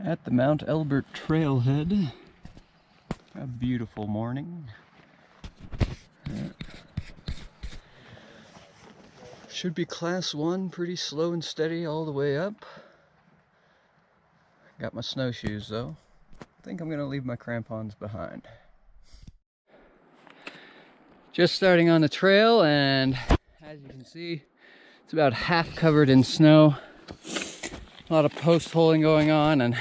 At the Mount Elbert trailhead. A beautiful morning. Should be class 1, pretty slow and steady all the way up. Got my snowshoes though. I think I'm gonna leave my crampons behind. Just starting on the trail, and as you can see, it's about half covered in snow. A lot of post holing going on, and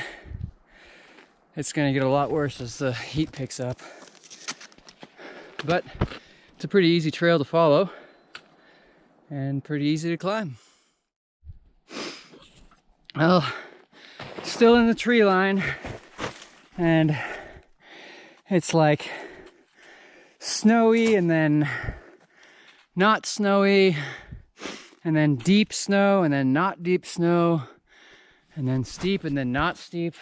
it's gonna get a lot worse as the heat picks up. But it's a pretty easy trail to follow and pretty easy to climb. Well, still in the tree line, and it's like snowy and then not snowy, and then deep snow and then not deep snow, and then steep and then not steep.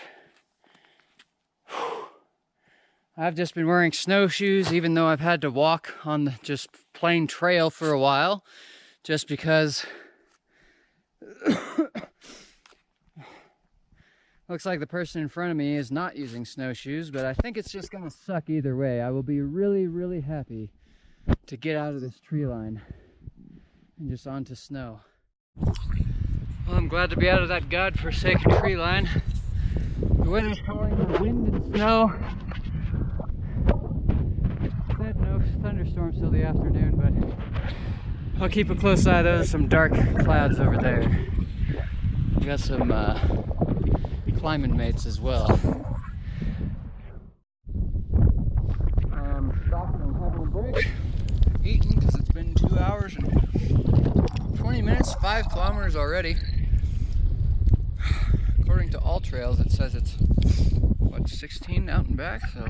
I've just been wearing snowshoes even though I've had to walk on the just plain trail for a while, just because looks like the person in front of me is not using snowshoes, but I think it's just gonna suck either way. I will be really, really happy to get out of this tree line and just onto snow. Well, I'm glad to be out of that godforsaken tree line. The weather's calling for wind and snow. Said no thunderstorms till the afternoon, but I'll keep a close eye. Those are some dark clouds over there. We got some climbing mates as well. I'm stopping and having a break, eating, because it's been 2 hours and 20 minutes, 5 kilometers already. According to All Trails, it says it's, what, 16 out and back, so.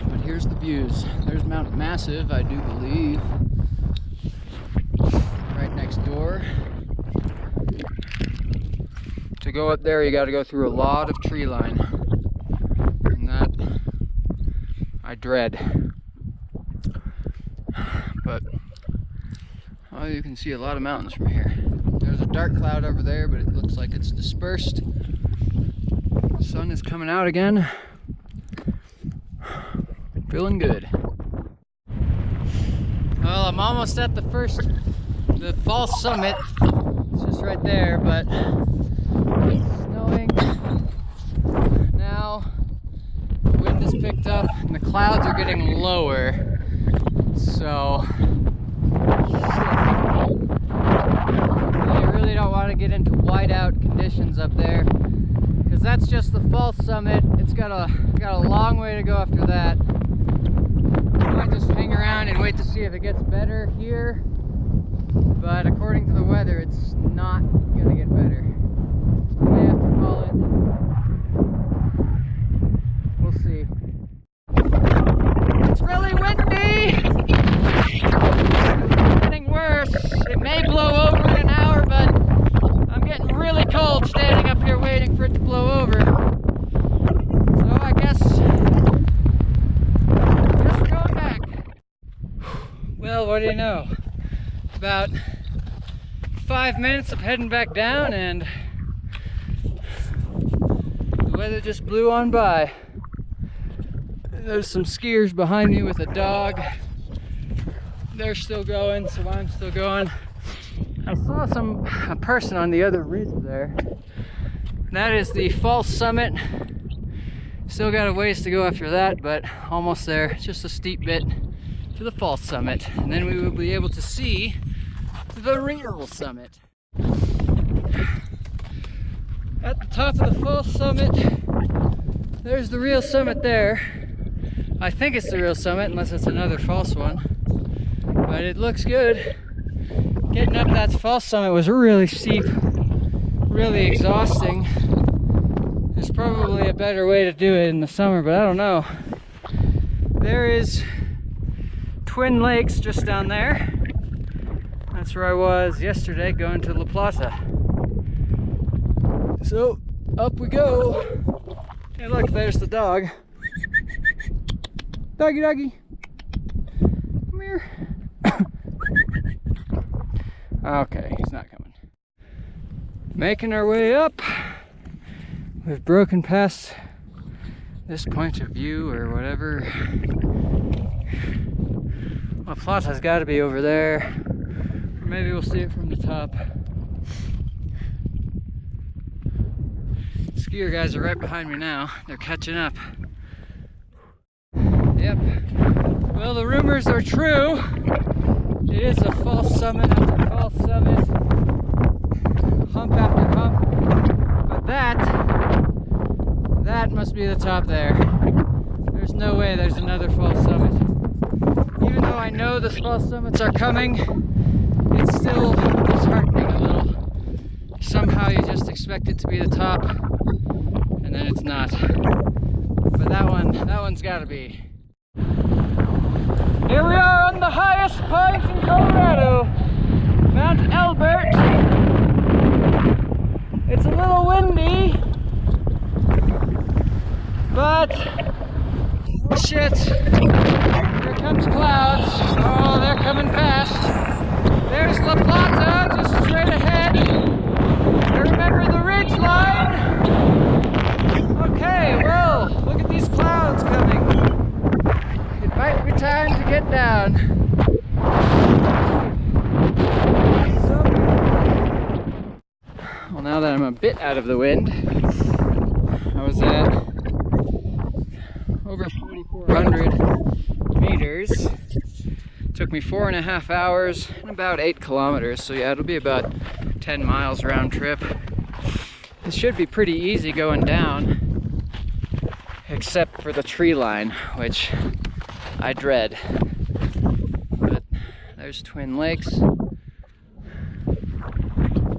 But here's the views. There's Mount Massive, I do believe, right next door. To go up there, you got to go through a lot of tree line, and that I dread. But oh, you can see a lot of mountains from here. There's a dark cloud over there, but it looks like it's dispersed. The sun is coming out again. Feeling good. Well, I'm almost at the false summit. It's just right there, but it's snowing now. The wind has picked up and the clouds are getting lower. So I really don't want to get into whiteout conditions up there, because that's just the false summit. It's got a long way to go after that. I might just hang around and wait to see if it gets better here, but according to the weather, it's not gonna get better. I may have to call it. We'll see. It's really windy! It's getting worse. It may blow over in an hour, but I'm getting really cold standing up here waiting for it to blow over. So I guess we're going back. Well, what do you know? About 5 minutes of heading back down, and the weather just blew on by. There's some skiers behind me with a dog. They're still going, so I'm still going. I saw a person on the other ridge there. That is the false summit. Still got a ways to go after that, but almost there. It's just a steep bit to the false summit, and then we will be able to see the real summit. At the top of the false summit, there's the real summit there. I think it's the real summit, unless it's another false one. But it looks good. Getting up that false summit was really steep, really exhausting. There's probably a better way to do it in the summer, but I don't know. There is Twin Lakes just down there. That's where I was yesterday going to La Plaza. So up we go. Hey look, there's the dog. Doggy doggy. Come here. Okay, he's not coming. Making our way up. We've broken past this point of view or whatever. La Plata's got to be over there. Or maybe we'll see it from the top. Skier guys are right behind me now. They're catching up. Yep. Well, the rumors are true. It is a false summit after false summit. Hump after hump. But that must be the top there. There's no way there's another false summit. Even though I know the false summits are coming, it's still disheartening a little. Somehow you just expect it to be the top, and then it's not. But that one's gotta be. Here we are on the highest point in Colorado, Mount Elbert. It's a little windy, but oh shit, here comes clouds. Oh, they're coming fast. There's La Plata just straight ahead. Remember the ridge line? Okay, well, look at these clouds coming. It might be time to get down. Well, now that I'm a bit out of the wind, I was at over 4,400 meters. Took me 4.5 hours and about 8 kilometers. So yeah, it'll be about 10 miles round trip. This should be pretty easy going down, except for the tree line, which I dread. But there's Twin Lakes.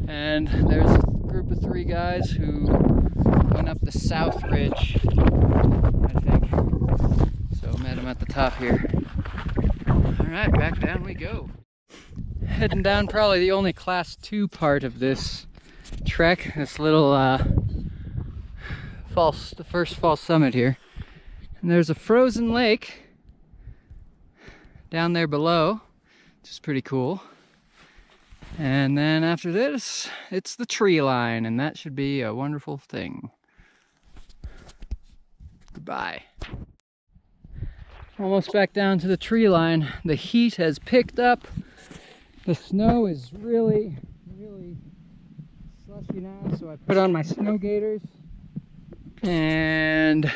And there's a group of 3 guys who went up the South Ridge, I think. So met them at the top here. Alright, back down we go. Heading down probably the only class 2 part of this trek, this little the first false summit here. And there's a frozen lake down there below, which is pretty cool. And then after this, it's the tree line, and that should be a wonderful thing. Goodbye. Almost back down to the tree line. The heat has picked up. The snow is really slushy now, so I put on my snow gaiters. And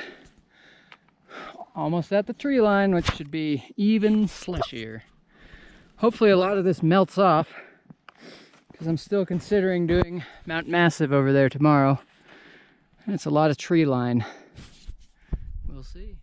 almost at the tree line, which should be even slushier. Hopefully a lot of this melts off, because I'm still considering doing Mount Massive over there tomorrow. And it's a lot of tree line. We'll see.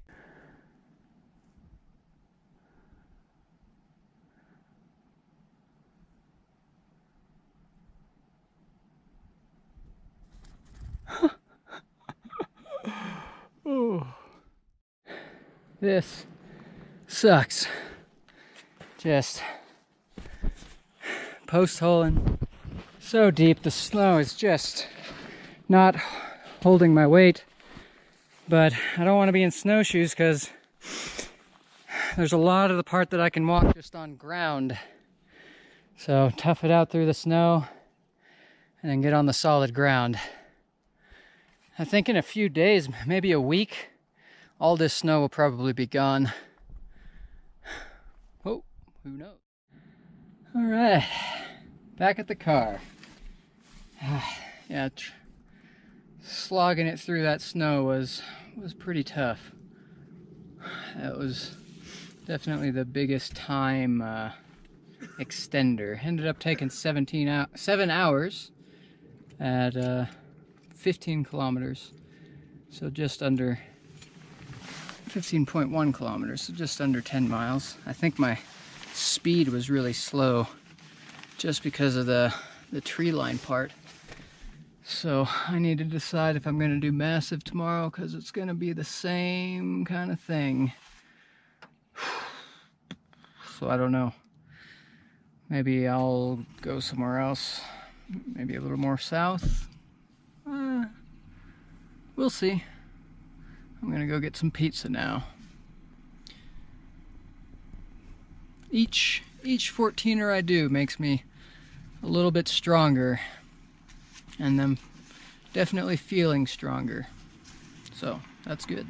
Oh. This sucks. Just post-holing so deep, the snow is just not holding my weight. But I don't want to be in snowshoes because there's a lot of the part that I can walk just on ground. So tough it out through the snow and then get on the solid ground. I think in a few days, maybe a week, all this snow will probably be gone. Oh, who knows? All right, back at the car. Yeah, slogging it through that snow was pretty tough. That was definitely the biggest time extender. Ended up taking 7 hours at 15 kilometers, so just under 15.1 kilometers, so just under 10 miles. I think my speed was really slow just because of the tree line part. So I need to decide if I'm going to do Massive tomorrow, because it's going to be the same kind of thing. So I don't know. Maybe I'll go somewhere else, maybe a little more south. We'll see. I'm gonna go get some pizza now. Each 14er I do makes me a little bit stronger. and them definitely feeling stronger. So that's good.